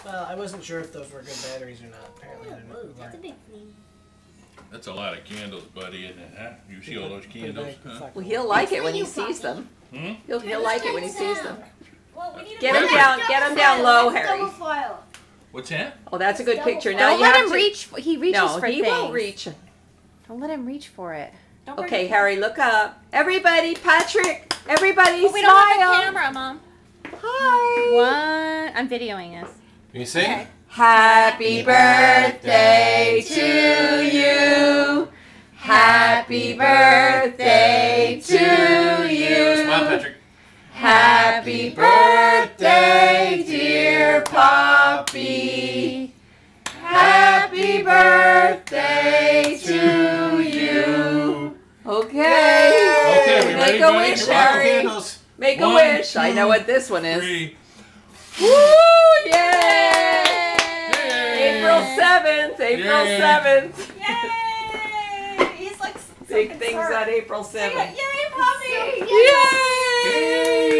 Well, I wasn't sure if those were good batteries or not. Apparently they're not. That's a big thing. That's a lot of candles, buddy, isn't it? Huh? You see all those candles? Huh? Well, he'll like it when he sees them. Hmm? He'll like it when he sees them. Well, we need Get him down. Get him down low, Harry. Double file. What's that? Oh, that's a good picture. Now Don't you let have him to. reach. He reaches No, for he things. won't reach. Don't let him reach for it. Don't bring Okay, it. Harry, look up. Everybody, Patrick. Everybody, Oh, we don't have a smile. camera, Mom. Hi. What? I'm videoing us. Can you sing? Okay. Happy birthday to you. Happy birthday to you. Smile, Patrick. Happy birthday, dear Poppy. Happy birthday to you. Okay. Okay, we Make ready, a buddy? wish, Sparkle Harry. candles. Make a One, wish. I know two, what this one is. 3. Woo! Yay! April 7th. April Yay. 7th. Yay! He's like so Big things concerned. on April 7th. Yay, Poppy! Yay!